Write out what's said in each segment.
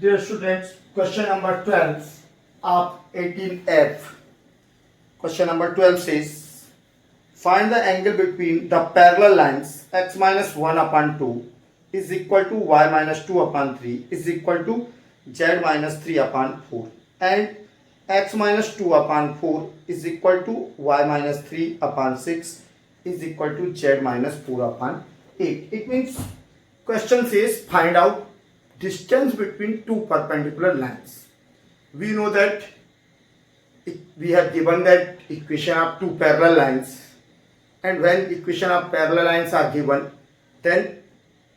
Dear students, question number 12 of 18F. Question number 12 says, find the angle between the parallel lines x minus 1 upon 2 is equal to y minus 2 upon 3 is equal to z minus 3 upon 4 and x minus 2 upon 4 is equal to y minus 3 upon 6 is equal to z minus 4 upon 8. It means question says find out distance between two perpendicular lines. We know that we have given that equation of two parallel lines, and when equation of parallel lines are given, then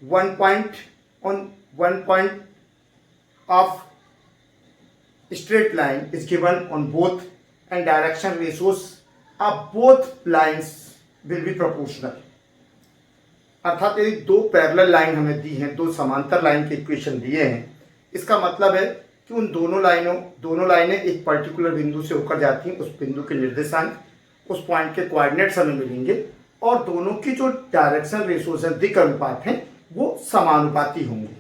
one point of straight line is given on both, and direction ratios of both lines will be proportional. अर्थात यदि दो parallel line हमें दी हैं, दो समांतर line के equation दिए हैं, इसका मतलब है कि उन दोनों लाइनें एक पर्टिकुलर बिंदु से होकर जाती हैं, उस बिंदु के निर्देशांक, उस पॉइंट के कोऑर्डिनेट्स हमें मिलेंगे और दोनों की जो डायरेक्शन रेशियोज हैं, दिक् अनुपात हैं, वो समानुपाती होंगे.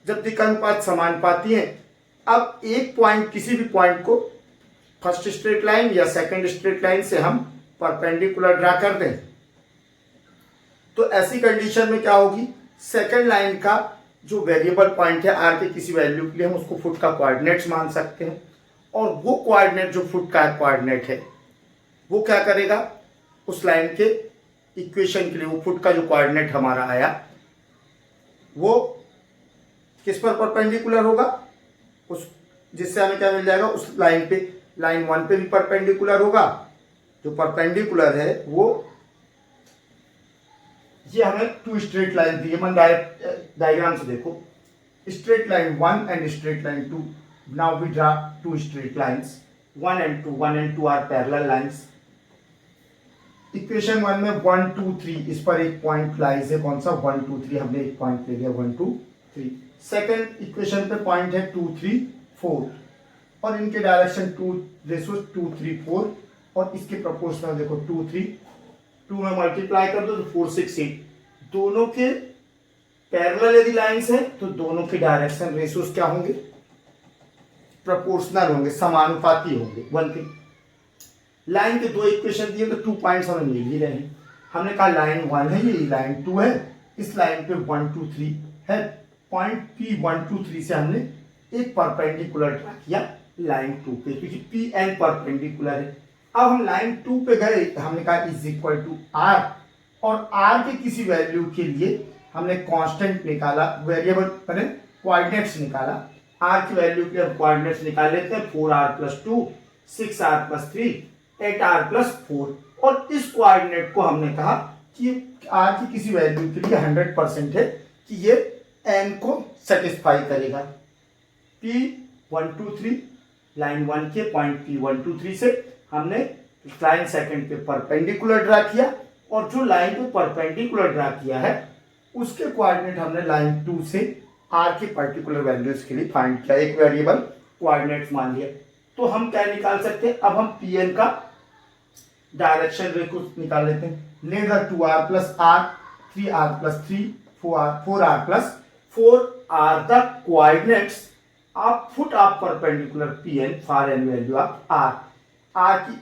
जब दिक् अनुपात समानुपाती है, अब एक पॉइंट, किसी भी पॉइंट को फर्स्ट स्ट्रेट लाइन या सेकंड स्ट्रेट लाइन से हम परपेंडिकुलर ड्रा कर दें, तो ऐसी कंडीशन में क्या होगी, सेकंड लाइन का जो वेरिएबल पॉइंट है आर के किसी वैल्यू के लिए हम उसको फुट का कोऑर्डिनेट्स मान सकते हैं, और वो कोऑर्डिनेट जो फुट का कोऑर्डिनेट है वो क्या करेगा, उस लाइन के इक्वेशन के लिए वो फुट का जो कोऑर्डिनेट हमारा आया वो किस पर परपेंडिकुलर होगा, उस जिससे हमें क्या मिल जाएगा, उस लाइन पे, लाइन 1 पे भी परपेंडिकुलर होगा. जो परपेंडिकुलर है वो, ये हमें टू स्ट्रेट लाइन दी है, मन डायरेक्ट डायग्राम से देखो, straight line 1 and straight line 2. Now we draw two straight lines 1 and 2 are parallel lines. Equation 1 में 1 2 3 इस पर एक पॉइंट लाइज है, कौन सा, 1 2 3, हमने एक पॉइंट ले लिया 1 2 3. सेकंड इक्वेशन पे पॉइंट है 2 3 4 और इनके डायरेक्शन 2 रेशियो 2 3 4 और इसके प्रोपोर्शनल देखो 2 3 2 में मल्टीप्लाई कर दो तो 4 6 8. दोनों के पैरेलल यदि लाइंस हैं तो दोनों के डायरेक्शन रेशियोज क्या होंगे, प्रोपोर्शनल होंगे, समानुपाती होंगे. वन के लाइन के दो इक्वेशन दिए तो 2 पॉइंट्स हमें मिल ही रहे हैं. हमने कहा लाइन 1 है, ये लाइन 2 है, इस लाइन पे 1 2 3 है, पॉइंट P 1 2 3 से हमने एक परपेंडिकुलर ड्रा किया लाइन 2 पे, क्योंकि P N परपेंडिकुलर है. अब हम लाइन 2 पे गए, हमने कहा इज इक्वल टू R, और R के किसी वैल्यू के लिए हमने कांस्टेंट निकाला, वेरिएबल मैंने कोऑर्डिनेट्स निकाला. R की वैल्यू के हम कोऑर्डिनेट्स निकाल लेते हैं, 4R + 2 6R + 3 8R + 4, और इस कोऑर्डिनेट को हमने कहा कि R की किसी वैल्यू के लिए 100% है कि ये N को सेटिस्फाई करेगा. P 1 2 3 लाइन 1 के पॉइंट P 1 2 3 से हमने लाइन सेकंड पे परपेंडिकुलर ड्रा किया, और जो लाइन पे परपेंडिकुलर ड्रा किया है उसके कोऑर्डिनेट हमने लाइन 2 से R के पर्टिकुलर वैल्यूज के लिए फाइंड किया, एक वेरिएबल कोऑर्डिनेट मान लिया. तो हम क्या निकाल सकते हैं, अब हम Pn का डायरेक्शन रेखो निकाल लेते हैं. Let the 2R + R 3R + 3 4R + 4 are the coordinates of foot of perpendicular Pn for n value of R. R की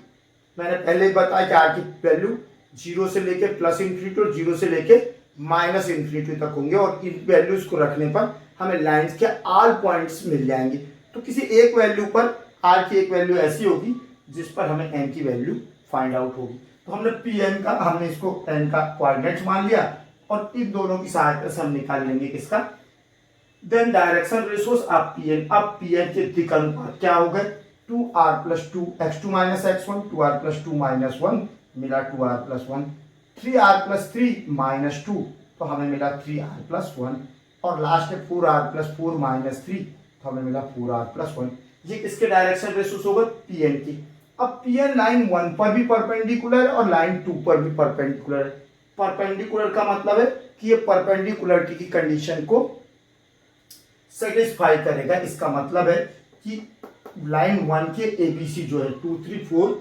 मैंने पहले बताया कि R की वैल्यू 0 से लेके +∞ और 0 से लेके -∞ तक होंगे, और इन वैल्यूज को रखने पर हमें लाइंस के ऑल पॉइंट्स मिल जाएंगे. तो किसी एक वैल्यू पर R की एक वैल्यू ऐसी होगी जिस पर हमें n की वैल्यू फाइंड आउट होगी. तो हमने Pn का, हमने इसको n का कोऑर्डिनेट्स मान लिया, और इन दोनों की सहायता से हम निकाल लेंगे किसका, then direction ratios of Pn. अब Pn के दिक् अनुपात क्या हो गए, 2R + 2 x2 - x1 2R + 2 - 1 मिला 2R + 1, 3R + 3 - 2 तो हमें मिला 3R + 1, और लास्ट में 4R + 4 - 3 तो हमें मिला 4R + 1. ये किसके डायरेक्शन रेशियोज होगा, Pn की. अब Pn लाइन 1 पर भी परपेंडिकुलर है और लाइन 2 पर भी परपेंडिकुलर है. परपेंडिकुलर का मतलब है कि ये परपेंडिकुलरिटी की कंडीशन को सेटिस्फाई करेगा. इसका मतलब है कि लाइन 1 के ABC जो है 2 3 4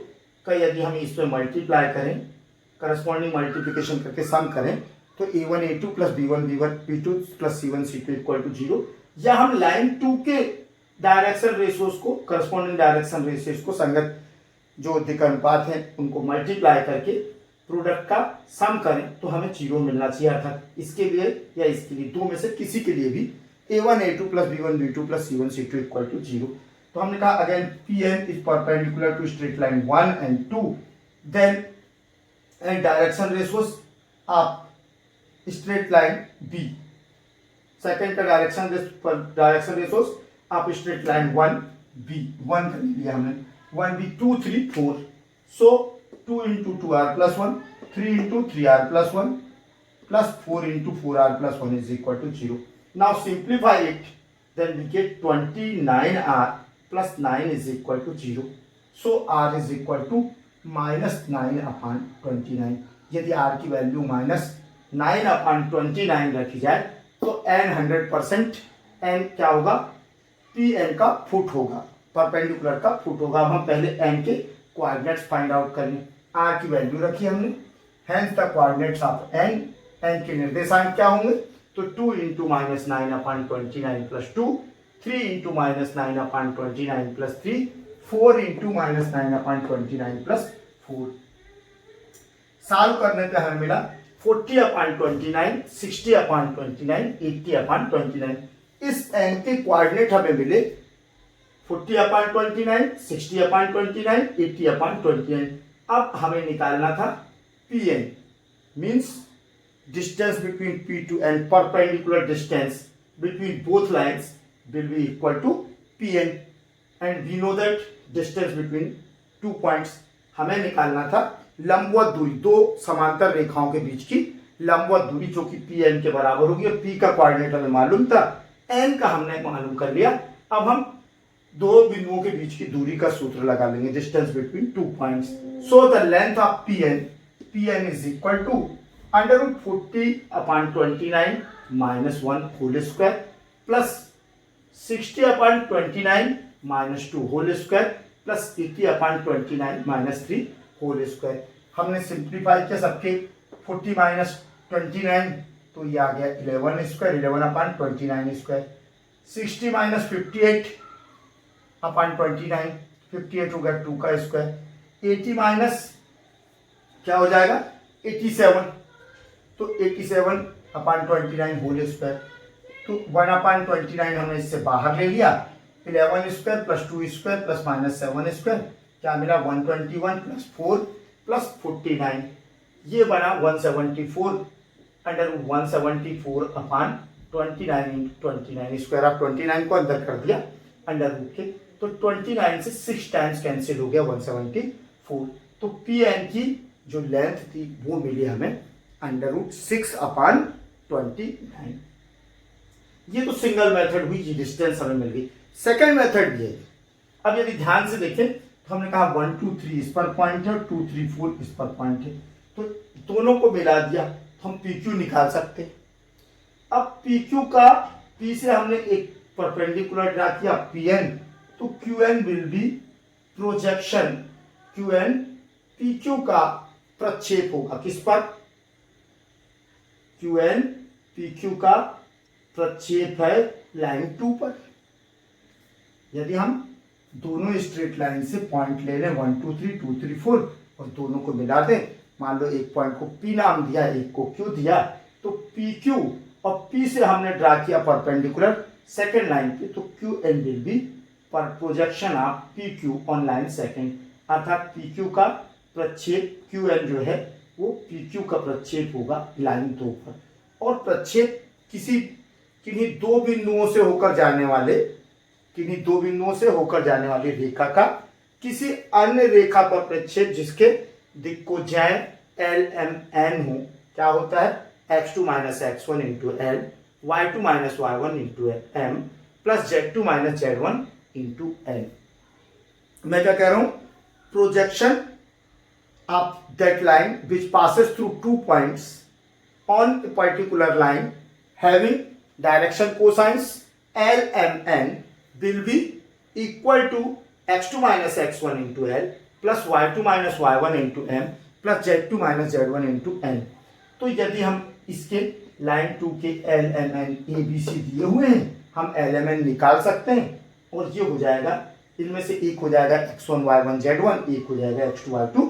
का यदि हम इस पर मल्टीप्लाई करें, करस्पॉन्डिंग मल्टीप्लिकेशन करके सम करें, तो a1 a2 + b1 b1 b2 + c1 c2 = 0, या हम लाइन 2 के डायरेक्शन रेशियोज को, करस्पॉन्डिंग डायरेक्शन रेशियोज को, संगत जो दिक् अनुपात है उनको मल्टीप्लाई करके प्रोडक्ट का सम करें तो हमें 0 मिलना चाहिए। अर्थात इसके लिए या इसके लिए, दो में से किसी के लिए भी a1 a2 plus b1 b2 plus c1 c2 equal to 0। तो हमने कहा again Pn is perpendicular to straight line 1 and 2, then and direction ratios आप स्ट्रेट लाइन b, सेकेंड का डायरेक्शन रेशियोज आप स्ट्रेट लाइन 1 b, 1 कर लिया हमने, 1 b 2 3 4, so 2 into 2r plus 1, 3 into 3r plus 1 plus 4 into 4r plus 1 is equal to 0. Now simplify it, then we get 29r plus 9 is equal to 0. So r is equal to minus 9 upon 29. यदि r की value minus 9 upon 29 रखी जाए तो n 100% n क्या होगा, Pn का foot होगा, perpendicular का फुट होगा। अब हम पहले n के कोऑर्डिनेट्स फाइंड आउट करें। r की वैल्यू रखी हमने, hence the coordinates of n, n के निर्देशांक क्या होंगे, तो 2 into minus 9 upon 29 plus 2, 3 into minus 9 upon 29 plus 3, 4 into minus 9 upon 29 plus 4। Solve करने पे हमें मिला 40 upon 29, 60 upon 29, 80 upon 29। इस n के कोऑर्डिनेट हमें मिले 40 upon 29, 60 upon 29, 80 upon 29। अब हमें निकालना था Pn, means distance between P to N, perpendicular distance between both lines will be equal to Pn, and we know that distance between 2 points. हमें निकालना था लंबवत दूरी, दो समांतर रेखाओं के बीच की लंबवत दूरी, जो कि Pn के बराबर होगी। और P का कोऑर्डिनेट हमें मालूम था, N का हमने मालूम कर लिया। अब हम दो बिंदुओं के बीच की दूरी का सूत्र लगा लेंगे, distance between 2 points. So the length of Pn is equal to √40 upon 29 minus 1 whole square plus 60 upon 29 minus 2 whole square plus 80 upon 29 minus 3 whole square। हमने सिंप्लीफाई किया सबके 40 minus 29, तो ये आ गया 11 square, 11 upon 29 square, 60 minus 58 upon 29, 58 हो गया 2 का square, 80 minus क्या हो जाएगा 87, तो 87 upon 29 होल स्क्वायर, तो 1 upon 29 हमने इससे बाहर ले लिया, 11 square plus 2 square plus minus 7 square, क्या मिला 121 प्लस 4 प्लस 49, ये बना 174 अंडर 174 अपॉन 29 इंटू 29 स्क्वायर। आप 29 को अंदर कर दिया अंडर रूट के, तो 29 से 6 टाइम्स कैंसिल हो गया 174। तो Pn की जो लेंथ थी वो मिली हमें √6 अपॉन 29। ये तो सिंगल मेथड हुई, ये डिस्टेंस हमें मिल गई। सेकेंड मेथड ये, अब यदि ध्यान से देखें तो हमने कहा 1 2 3 इस पर पॉइंट है और 2 3 4 इस पर पॉइंट है, तो दोनों को मिला दिया तो हम PQ निकाल सकते हैं। अब PQ का P से हमने एक परपेंडिकुलर ड्रा किया Pn, तो Qn will be projection, Qn PQ का प्रक्षेप होगा, किस पर, Qn PQ का प्रक्षेप है लाइन 2 पर। यदि हम दोनों स्ट्रेट लाइन से पॉइंट ले लें 1 2 3 2 3 4 और दोनों को मिला दें, मान लो एक पॉइंट को P नाम दिया, एक को Q दिया, तो PQ और P से हमने ड्रा किया परपेंडिकुलर सेकेंड लाइन पे, तो Qn विल बी पर projection of PQ on line second, अर्थात PQ का प्रक्षेप Qn जो है वो PQ का प्रक्षेप होगा लाइन 2 पर। और प्रक्षेप किन्हीं दो बिंदुओं से होकर जाने वाली रेखा का किसी अन्य रेखा पर प्रक्षेप जिसके दिक्कोज्याय LMN हो, क्या होता है x2 minus x1 into L, y2 minus y1 into M plus z2 minus z1 into L। मैं क्या कह रहा हूं, projection of that line which passes through 2 points on a particular line having direction cosines LMN will be equal to x2 minus x1 into L plus y2 minus y1 into M plus z2 minus z1 into N। तो यदि हम इसके line 2 के LMN ABC दिए हुए हैं, हम LMN निकाल सकते हैं और ये हो जाएगा, इनमें से एक हो जाएगा x1 y1 z1, एक हो जाएगा x2 y2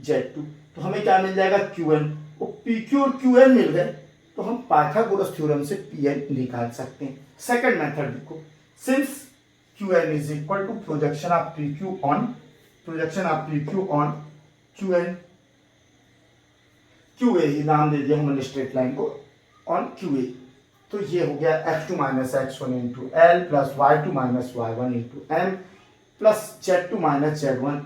z2। तो हमें क्या मिल जाएगा qn, और pq और qn मिल गए तो हम पाइथागोरस थ्योरम से pn निकाल सकते हैं। सेकंड मेथड देखो, since qn is equal to projection of pq on qn, QA ही नाम दे दिया हमने स्ट्रेट लाइन को, ऑन QA। तो ये हो गया x2 minus x1 into l plus y2 minus y1 into m plus z2 minus z1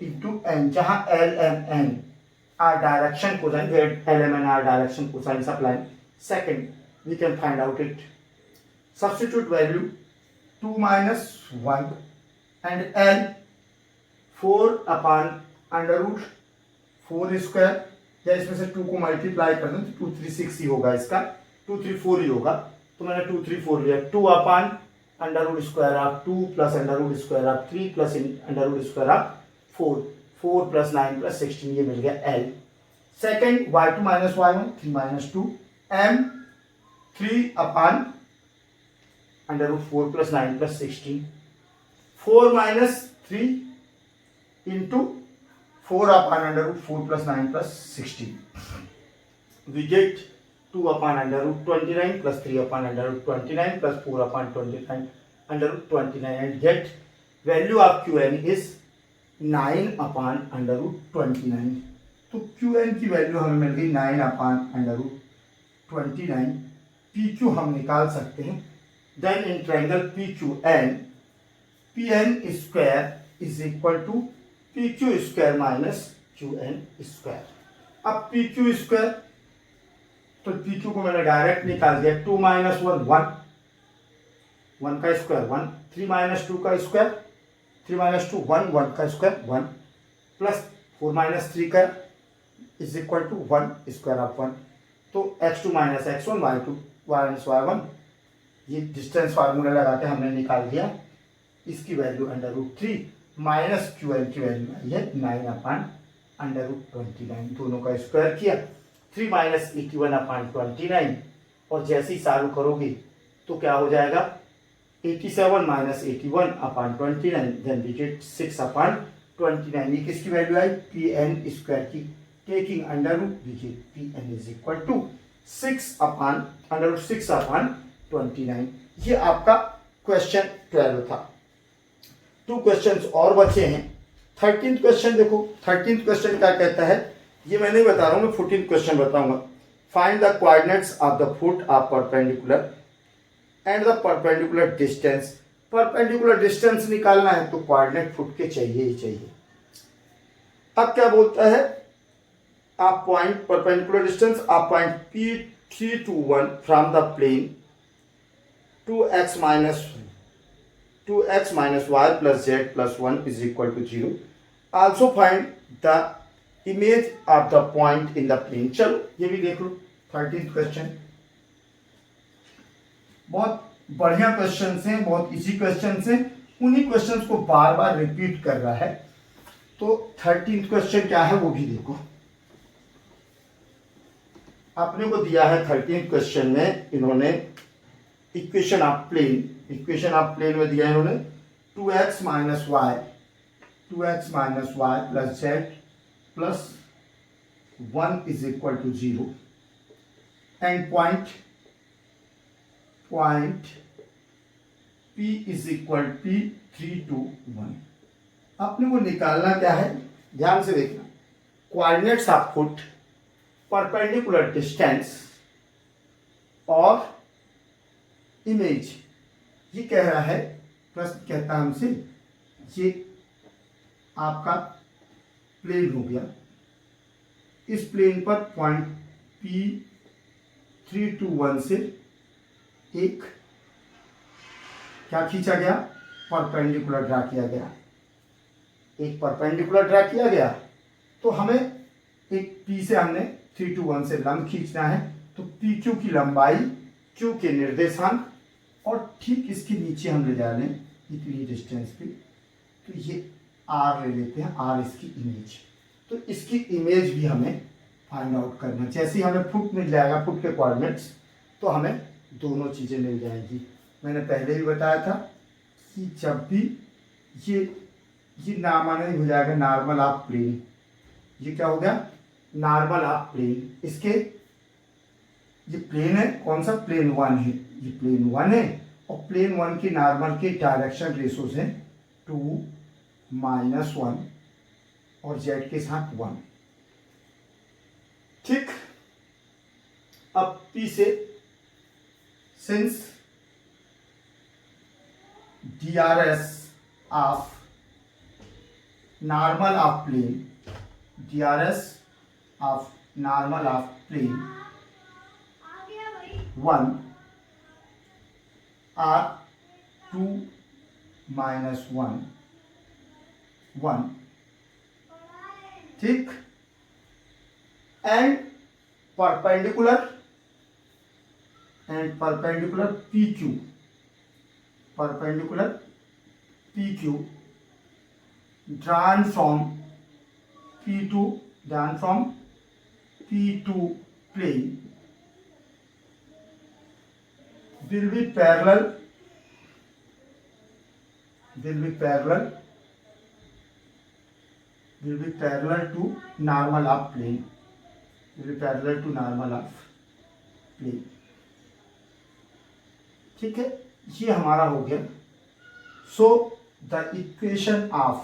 into n, जहां l m n are direction cosine, l m n are direction cosine of line. Second we can find out it, substitute value 2 minus 1 and l 4 upon under root 4 square, या इसमें से 2 को multiply कर दें तो 2 3 6 ही होगा, इसका 2 3 4 ही होगा, तो मैंने 2 3 4 लिया। 2 upon under root square of 2 plus under root square of 3 plus under root square of 4, 4 plus 9 plus 16, ये मिल गया l। Second y2 minus y1 3 minus 2 m 3 upon under root 4 plus 9 plus 16, 4 minus 3 into 4 upon under root 4 plus 9 plus 16. We get 2 upon under root 29 plus 3 upon under root 29 plus 4 upon 29 under root 29 and get value of Qn is 9 upon under root 29. तो Qn की value हमें मिल गई 9 upon under root 29। PQ हम निकाल सकते हैं। Then in triangle PQN, Pn square is equal to PQ square minus QN square. अब PQ square, तो PQ को मैंने डायरेक्ट निकाल दिया, 2 माइनस 1 1, 1 का स्क्वायर 1, 3 माइनस 2 का स्क्वायर, 3 माइनस 2 1, 1 का स्क्वायर 1, प्लस 4 माइनस 3 का is equal to 1 square of 1। तो x2 minus x1 y2 minus y1, ये डिस्टेंस फार्मूला लगा के हमने निकाल दिया, इसकी value under root 3 minus QN की वैल्यू आई है 9 अपॉन अंडर रूट 29, दोनों का स्क्वायर किया, 3 माइनस 81 अपॉन 29, और जैसे ही चालू करोगे तो क्या हो जाएगा, 87 minus 81 upon 29, then we get 6 upon 29। ये किसकी वैल्यू आई, PN स्क्वायर की। Taking under root we get PN is equal to 6 upon under root 6 upon 29। ये आपका क्वेश्चन 12 था। 2 क्वेश्चंस और बचे हैं। 13th क्वेश्चन देखो, 13th क्वेश्चन क्या कहता है, ये मैं नहीं बता रहा हूँ, मैं 14th क्वेश्चन बताऊंगा। Find the coordinates of the foot of perpendicular and the perpendicular distance. Perpendicular distance निकालना है तो कोऑर्डिनेट फुट के चाहिए ही चाहिए। अब क्या बोलता है, आप point perpendicular distance of point P3 to 1 from the plane 2x minus y plus z plus 1 is equal to 0. Also find the image of the point in the plane. चलो ये भी देख लो, 13th क्वेश्चन। बहुत बढ़िया question हैं, बहुत easy question हैं, उन्हीं क्वेश्चन को बार बार रिपीट कर रहा है। तो 13th क्वेश्चन क्या है वो भी देखो। आपने को दिया है 13th क्वेश्चन में, इन्होंने equation of plane, equation of plane में दिया है इन्होंने 2x minus y plus z plus 1 is equal to 0 and point P is equal P3 to 1। अपने को निकालना क्या है, ध्यान से देखना, coordinates of foot, perpendicular distance और इमेज। ये कह रहा है, प्रश्न कहता है हमसे, ये आपका प्लेन हो गया, इस प्लेन पर पॉइंट P3 to 1 से एक क्या खींचा गया, परपेंडिकुलर ड्रा किया गया, एक परपेंडिकुलर ड्रा किया गया। तो हमें एक P से हमने 3 to 1 से लंब खींचना है, तो PQ की लंबाई, Q के निर्देशांक, और ठीक इसके नीचे हम ले जा लें इतनी डिस्टेंस पे, तो ये R ले लेते हैं, R इसकी इमेज। तो इसकी इमेज भी हमें फाइंड आउट करना। जैसे ही हमें फुट मिल जाएगा, फुट के कोऑर्डिनेट्स, तो हमें दोनों चीज़ें मिल जाएंगी। मैंने पहले भी बताया था कि जब भी ये नामानी हो जाएगा नॉर्मल ऑफ प्लेन, ये क्या हो गया नॉर्मल ऑफ प्लेन, इसके ये प्लेन है कौन सा प्लेन 1 है, ये प्लेन 1 है और प्लेन 1 के नॉर्मल के डायरेक्शन रेशोज हैं 2 -1 और जेड के साथ 1। ठीक, अब पी से since DRS of normal of plane, DRS of normal of plane 1 are 2 -1 1, ठीक, and perpendicular PQ, perpendicular PQ drawn from P2 plane will be parallel to normal of plane, ठीक है, ये हमारा हो गया। So the equation of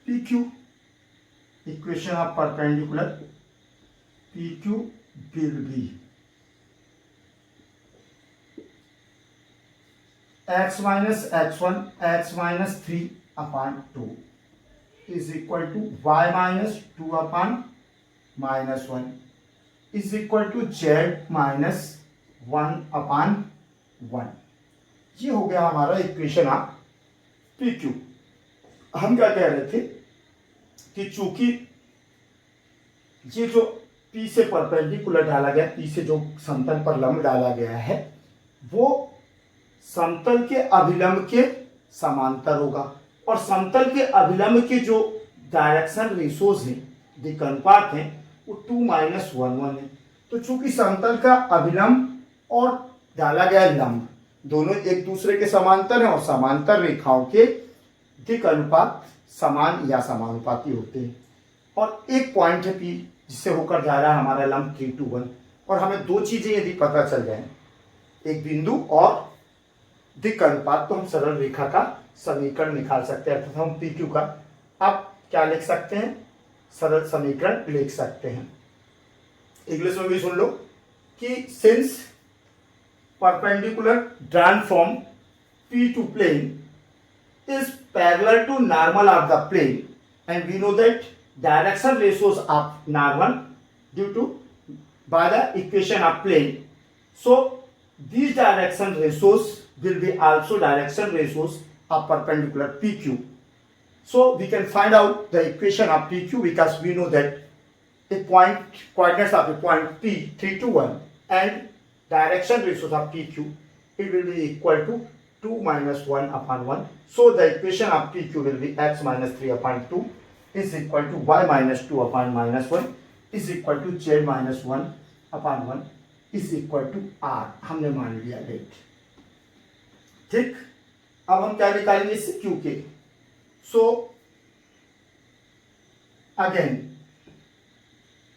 PQ, equation of perpendicular PQ will be x minus x1 x minus 3 upon 2 is equal to y minus 2 upon minus 1 is equal to z minus 1 upon 1। ये हो गया हमारा इक्वेशन ऑफ PQ। हम क्या कह रहे थे कि चूंकि ये जो P से परपेंडिकुलर डाला गया, P से जो समतल पर लंब डाला गया है वो समतल के अभिलंब के समांतर होगा और समतल के अभिलंब के जो डायरेक्शन रेशोज हैं, दिक् अनुपात हैं, वो 2 - 1 1 है। तो चूंकि समतल का अभिलंब और डाला गया लंब दोनों एक दूसरे के समांतर हैं और समांतर रेखाओं के दिक् अनुपात समान या समानुपाती होते हैं और एक पॉइंट है P जिससे होकर जा रहा है हमारा लंब 3 to 1 और हमें दो चीजें यदि पता चल जाए, एक बिंदु और दिक् अनुपात, तो हम सरल रेखा का समीकरण निकाल सकते हैं अर्थात हम PQ का आप क्या लिख सकते हैं, सरल समीकरण लिख सकते हैं। इंग्लिश में भी सुन लो कि since perpendicular drawn from P to plane is parallel to normal of the plane and we know that direction ratios of normal due to by the equation of plane, so these direction ratios will be also direction ratios of perpendicular PQ, so we can find out the equation of PQ because we know that a point coordinates of a point P 3 to 1 and direction ratios of PQ, it will be equal to 2 - 1 upon 1, so the equation of PQ will be x minus 3 upon 2 is equal to y minus 2 upon minus 1 is equal to z minus 1 upon 1 is equal to r, हमने मान लिया late. ठीक, अब हम क्या निकालेंगे इससे Q के, सो अगेन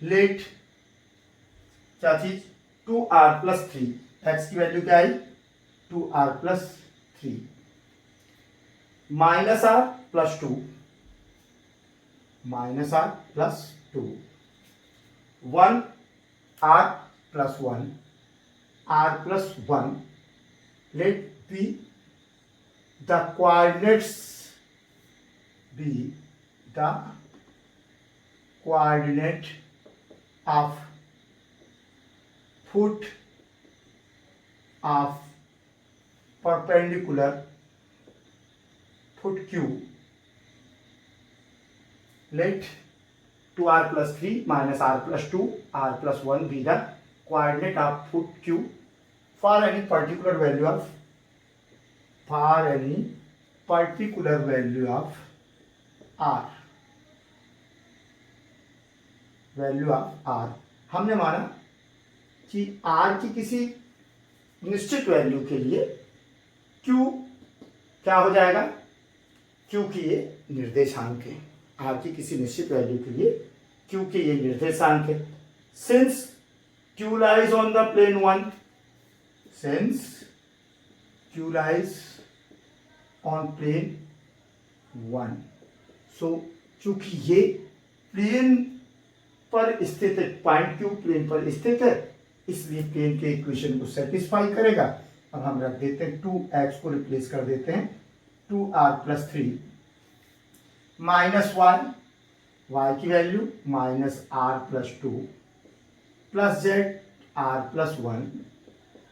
लेट क्या चीज 2r plus 3, x की वैल्यू क्या आई 2r plus 3 minus r plus 2 minus r plus 2 1 r plus 1 r plus 1, let be the coordinates be the coordinate of foot of perpendicular foot Q, let 2r plus 3 minus r plus 2 r plus 1 be the coordinate of foot Q for any particular value of r, value of r। हमने माना कि r की किसी निश्चित value के लिए Q क्या हो जाएगा, क्योंकि ये निर्देशांक है, आर की किसी निश्चित वैल्यू के लिए क्योंकि ये निर्देशांक है। Since Q lies on the plane 1, since Q lies on plane 1, so चूंकि ये प्लेन पर स्थित है, पॉइंट Q प्लेन पर स्थित है, इसलिए प्लेन के इक्वेशन को सेटिस्फाई करेगा। अब हम रख देते हैं 2x को रिप्लेस कर देते हैं 2r प्लस 3 माइनस 1 y की value minus r plus 2 plus z r plus 1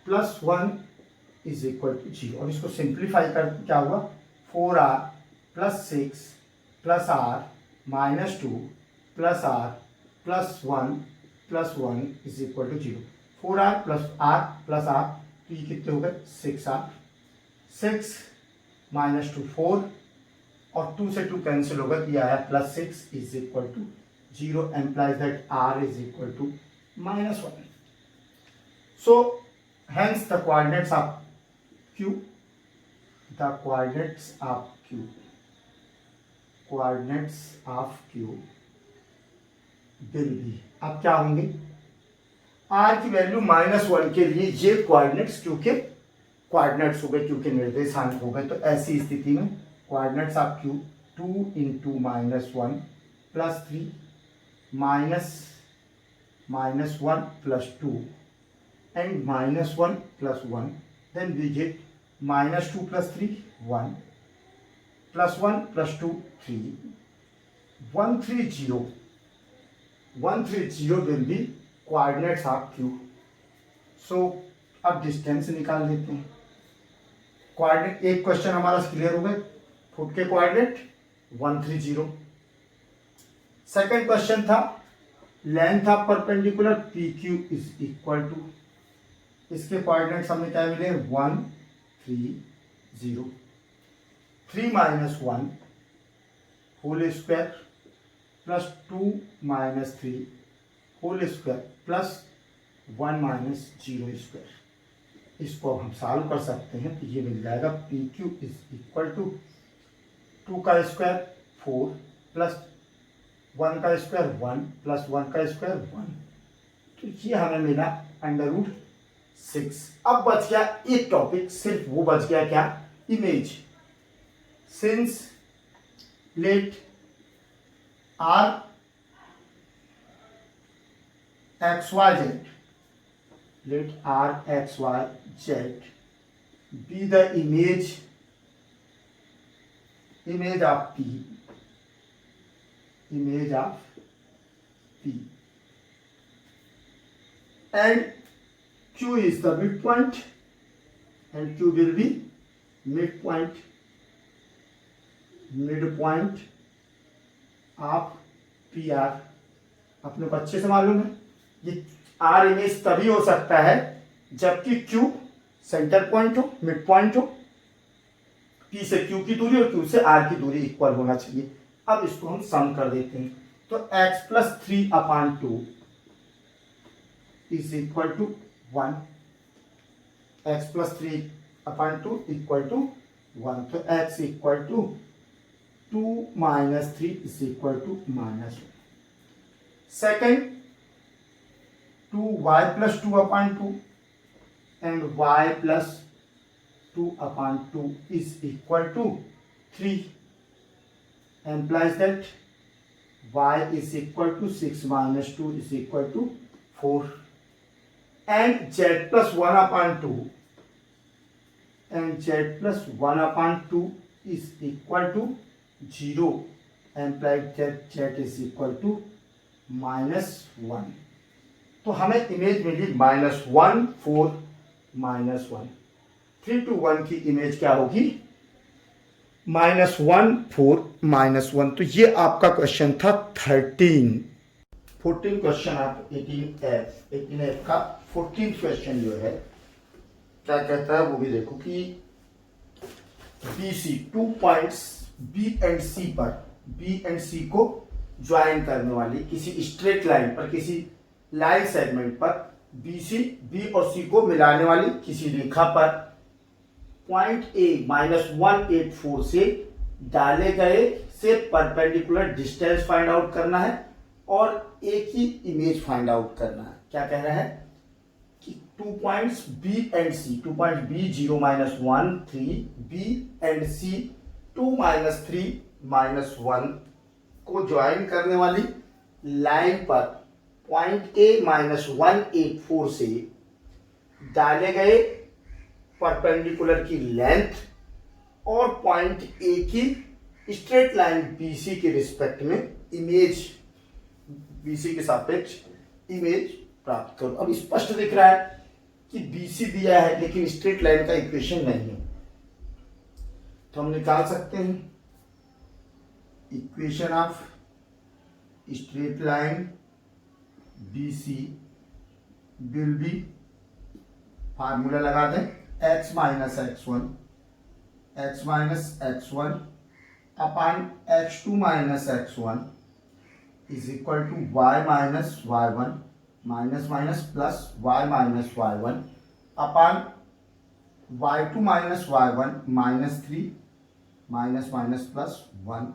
plus 1 is equal to 0। और इसको सिंप्लीफाई कर क्या हुआ 4r plus 6 plus r minus 2 plus r plus 1 is equal to 0। 4r plus r तो ये कितने हो गए 6r, 6 माइनस 2 4 और 2 से 2 कैंसिल होगा, ये आया plus 6 is equal to 0, implies that r is equal to minus 1। So hence the coordinates of q, the coordinates of q, coordinates of q will be, अब क्या होंगे, r की वैल्यू -1 के लिए ये कोऑर्डिनेट्स q के कोऑर्डिनेट्स हो गए, q के निर्देशांक हो गए। तो ऐसी स्थिति में coordinates of q 2 into -1 plus 3 minus 1 plus 2 and -1 plus 1, then we get -2 plus 3 1 plus 1 plus 2 3 130 will be coordinates of q। So अब डिस्टेंस निकाल लेते हैं। कोऑर्डिनेट एक क्वेश्चन हमारा क्लियर हो गए, फुट के कोऑर्डिनेट 130। सेकंड क्वेश्चन था length of perpendicular PQ is equal to, इसके कोऑर्डिनेट्स हमें क्या मिले 130, 3 minus 1 whole square plus 2 minus 3 whole square plus 1 minus 0 square. इसको हम सॉल्व कर सकते हैं तो ये मिल जाएगा PQ इज इक्वल टू 2 का स्क्वायर 4 प्लस 1 का स्क्वायर 1 प्लस 1 का स्क्वायर 1, तो ये हमें मिला √6। अब बच गया एक टॉपिक, सिर्फ वो बच गया क्या, image. Since let R XYZ, let R XYZ be the image of P, and Q is the midpoint, and Q will be midpoint of PR। अपने को अच्छे से मालूम है ये R इमेज तभी हो सकता है जबकि Q सेंटर पॉइंट हो, मिड पॉइंट हो, P से Q की दूरी और Q से R की दूरी इक्वल होना चाहिए। अब इसको हम सम कर देते हैं, तो x plus 3/2 is equal to 1, x plus 3/2 equal to 1, तो x equal to 2 minus 3 is equal to -1। Second 2y plus 2/2 and y plus 2/2 is equal to 3, implies that y is equal to 6 minus 2 is equal to 4, and z plus 1/2 is equal to 0, implies that z is equal to -1। तो हमें image milli -1 4 -1, 3 to 1 की image क्या होगी -1 4 -1। तो ये आपका question था 13। 14 question आप 18F का 14th क्वेश्चन जो है क्या कहता है वो भी देखो कि BC 2 points B and C को ज्वाइन करने वाली किसी स्ट्रेट लाइन पर, किसी लाइन सेगमेंट पर BC B और C को मिलाने वाली किसी रेखा पर पॉइंट A -184 से डाले गए से परपेंडिकुलर डिस्टेंस फाइंड आउट करना है और एक ही इमेज फाइंड आउट करना है। क्या कह रहा है कि 2 points B and C, 2 point B 0 -1 3 B and C 2 -3 -1 को ज्वाइन करने वाली लाइन पर पॉइंट A -184 से डाले गए परपेंडिकुलर की लेंथ और पॉइंट A की स्ट्रेट लाइन BC के रिस्पेक्ट में इमेज, BC के सापेक्ष इमेज प्राप्त करो। अब स्पष्ट दिख रहा है कि BC दिया है लेकिन स्ट्रेट लाइन का इक्वेशन नहीं है, तो हम निकाल सकते हैं equation of straight line BC will be, formula लगा दें, x minus x1 upon x2 minus x1 is equal to y minus y1 minus minus plus y minus y1 upon y2 minus y1 minus 3 minus minus plus 1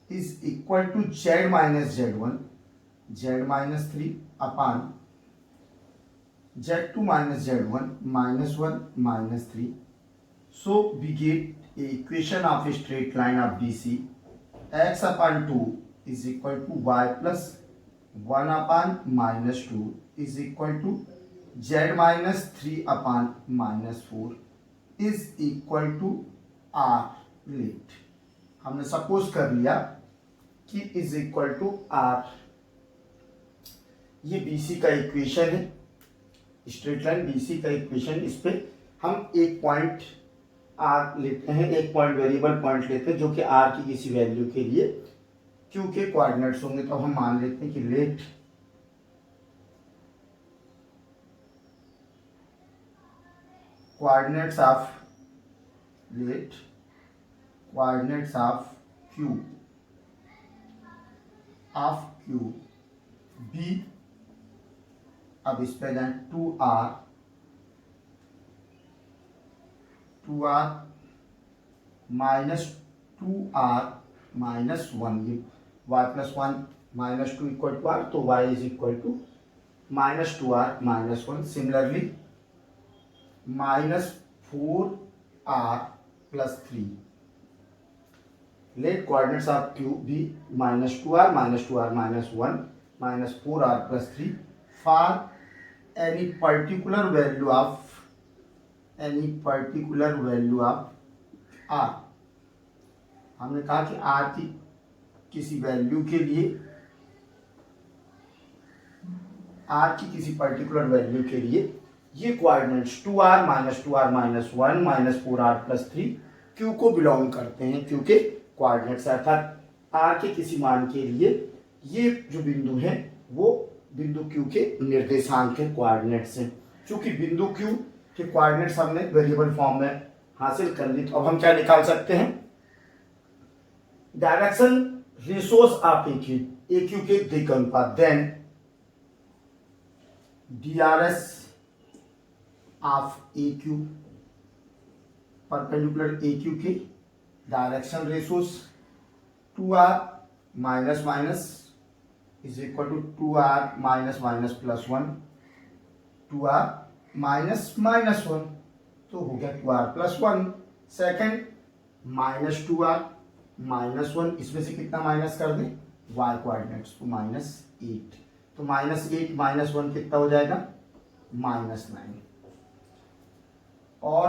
is equal to z minus z1 minus 3 upon z2 minus z1 minus 1 minus 3. So we get a equation of a straight line of BC. X upon 2 is equal to y plus 1 upon minus 2 is equal to z minus 3 upon minus 4 is equal to r lit. हमने suppose कर लिया कि is equal to r. ये BC का equation है, straight line BC का equation. इस पे हम एक पॉइंट R लेते हैं, एक पॉइंट वेरिएबल पॉइंट लेते हैं जो कि R की किसी वैल्यू के लिए Q के कोऑर्डिनेट्स होंगे। तो हम मान लेते हैं कि let coordinates of Q B, अब इस पे जाए 2R माइनस 2R माइनस 1, ये y plus 1 minus 2 equal to R, तो y is equal to minus 2R minus 1। Similarly minus 4R plus 3, let coordinates of Q भी minus 2R minus 1 minus 4R plus 3 for any particular value of R। हमने कहा कि R की किसी value के लिए, R की किसी पर्टिकुलर वैल्यू के लिए ये coordinates 2R minus 1 minus 4R plus 3 Q को बिलोंग करते हैं, Q के कोऑर्डिनेट्स, अर्थात R के किसी मान के लिए ये जो बिंदु है वो बिंदु Q के निर्देशांक के कोऑर्डिनेट्स हैं। चूंकि बिंदु Q के कोऑर्डिनेट्स हमने वेरिएबल फॉर्म में हासिल कर ली, तो अब हम क्या निकाल सकते हैं, डायरेक्शन रेशोस ऑफ AQ के दिक् अनुपात, then DRS of AQ perpendicular AQ के direction ratios 2R minus minus is equal to 2R minus minus plus 1, 2R minus minus 1, तो हो गया 2R plus 1। Second minus 2R minus 1, इसमें से कितना माइनस कर दें, y कोऑर्डिनेट्स, तो माइनस 8, तो माइनस 8 माइनस 1 कितना हो जाएगा, माइनस 9। और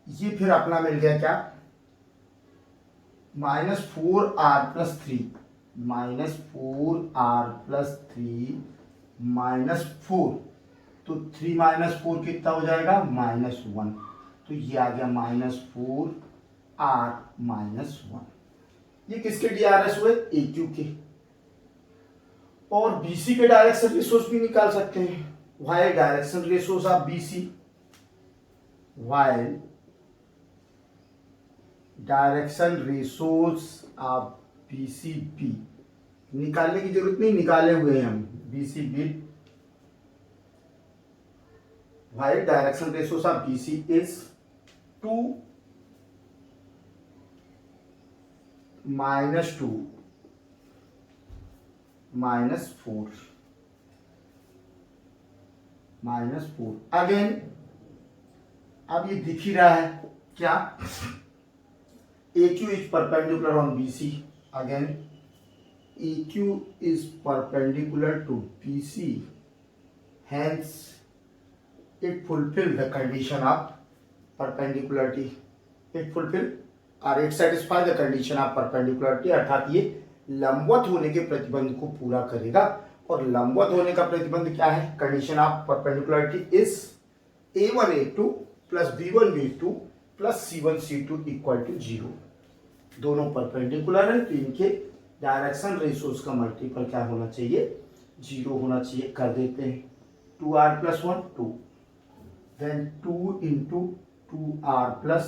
ये फिर अपना मिल गया क्या, minus 4R plus 3, minus 4R plus 3 minus 4, तो 3 माइनस 4 कितना हो जाएगा, माइनस 1, तो ये आ गया माइनस 4R माइनस 1। ये किसके DRS हुए, AQ के। और BC के डायरेक्शन रेशोस भी निकाल सकते हैं, while direction ratios of BC, while direction ratios of BCB निकालने की जरूरत नहीं, निकाले हुए हैं हम, BCB While direction ratios of BC is 2 minus 2 minus 4 again अब ये दिख ही रहा है क्या, AQ is perpendicular on BC. Again, EQ is perpendicular to BC. Hence, it fulfills the condition of perpendicularity. It fulfills or it satisfies the condition of perpendicularity. अर्थात ये लंबवत होने के प्रतिबंध को पूरा करेगा. और लंबवत होने का प्रतिबंध क्या है? Condition of perpendicularity is A1 A2 plus B1 B2 plus C1 C2 equal to 0. दोनों परपेंडिकुलर है तो इनके डायरेक्शन रेशियोज का मल्टीपल क्या होना चाहिए? 0 होना चाहिए. कर देते हैं. 2r plus 1 2, then 2 into 2r plus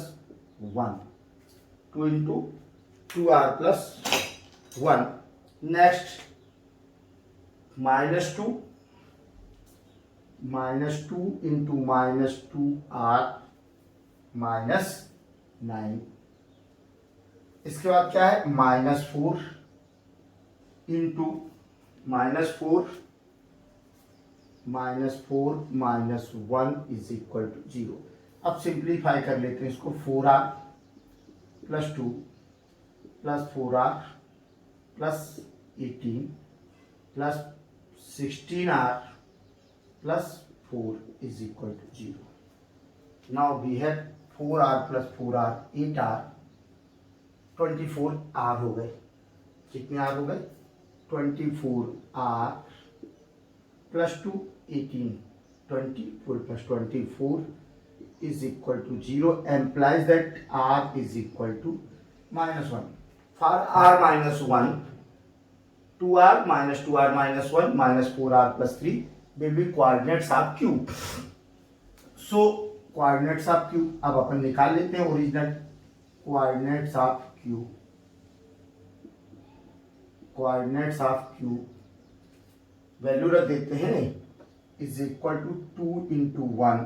1, 2 into 2r plus 1. Next -2 into -2r minus 9. इसके बाद क्या है? -4 into -4 minus 1 is equal to 0. अब सिंप्लीफाई कर लेते हैं इसको. 4r plus 2 plus 4r plus 18 plus 16r plus 4 is equal to 0. Now we have 4r plus 4r 8r 24r हो गए. कितने r हो गए? 24r plus 2 18, 24 plus 24 is equal to 0 implies that r is equal to -1. For r minus 1, 2r minus 1 minus 4r plus 3 will be coordinates of Q. So coordinates of Q अब अपन निकाल लेते हैं. Original coordinates of Q, coordinates of Q value रख देते हैं. Is equal to 2 into 1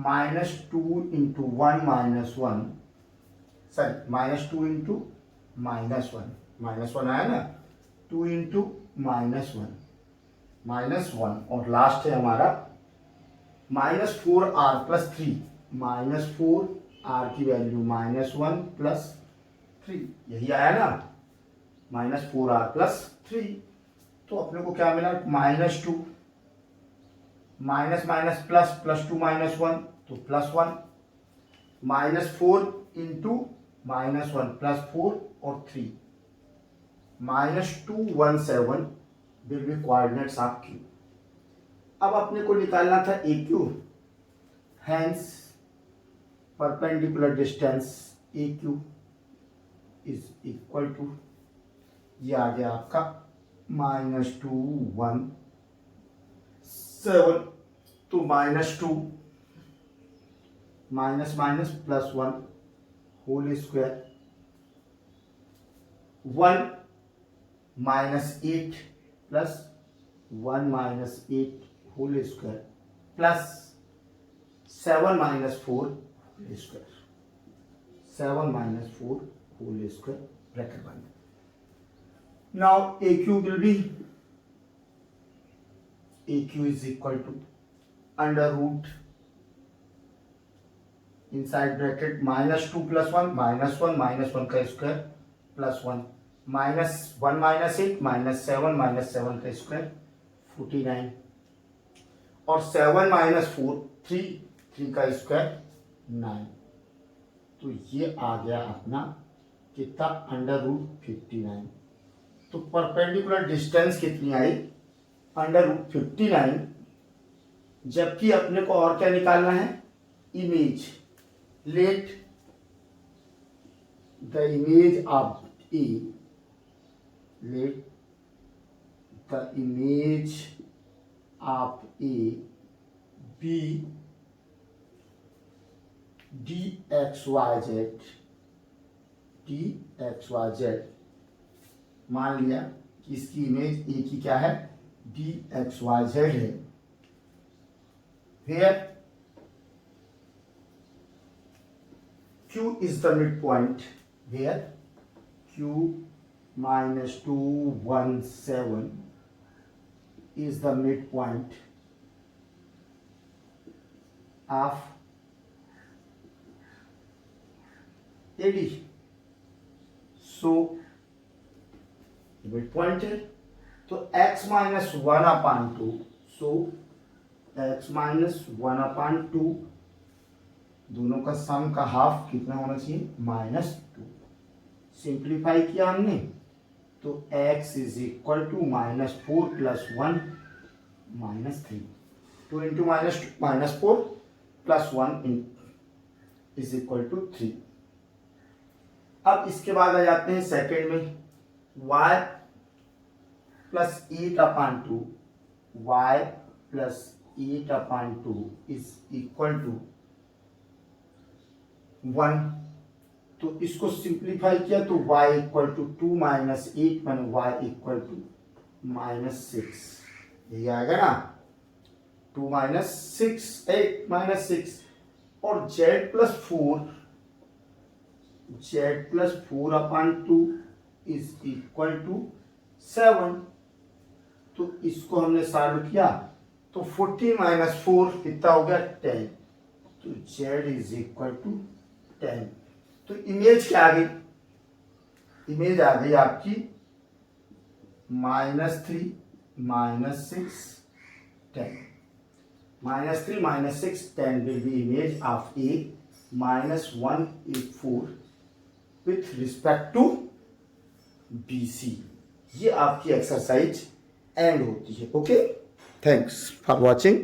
minus 2 into 1 minus 1, sorry -2 into -1 आया ना. 2 into -1 और लास्ट है हमारा -4r प्लस 3. -4r की वैल्यू -1 प्लस 3, यही आया ना. -4r plus 3. तो अपने को क्या मिला? -2 माइनस माइनस प्लस प्लस 2 -1 तो +1 -4 इंटू -1 प्लस 4 और 3 -217 will be coordinates of Q. अब अपने को निकालना था AQ. Hence perpendicular distance AQ is equal to, ये आ गया आपका -2 1 7. तो -2 minus minus plus 1 whole square, 1 -8 plus 1 -8 whole square plus 7 - 4 whole square, 7 - 4 whole square bracket बंद. Now AQ will be, AQ is equal to under root inside bracket -2 + 1 -1 का square plus 1 -1 -8 -7 7 का square 49 और 7 - 4 3 का square 9. तो ये आ गया अपना कितना? √59. तो परपेंडिकुलर डिस्टेंस कितनी आई? √59. जबकि अपने को और क्या निकालना है? Image. Let the image of A, let the image of A B dxyz, मान लिया कि इसकी इमेज ए की क्या है? dxyz है. where Q is the midpoint, where Q minus 217 is the midpoint of AD. So midpoint है तो x minus 1/2, so x minus 1/2 दोनों का सम का हाफ कितना होना चाहिए -2। सिंप्लीफाई किया हमने तो x इज इक्वल टू -4 + 1 -3, 2 इंटू -4 + 1 इज इक्वल टू 3। अब इसके बाद आ जाते हैं सेकेंड में, y + 8/2, y + 8/2 is equal to 1। तो इसको सिंप्लीफाई किया तो y इक्वल टू 2 - 8 माने y इक्वल टू -6, यही आएगा ना, 2 - 6 8 - 6। और z + 4/2 इज इक्वल टू 7। तो इसको हमने सॉल्व किया तो 14 - 4 कितना हो गया 10, तो z इज इक्वल टू 10। तो इमेज क्या आ गई, इमेज आ गई आपकी -3 - 6 10, -3 - 6 10 will be image of A -184 with respect to BC। ये आपकी एक्सरसाइज एंड होती है। Okay, thanks for watching.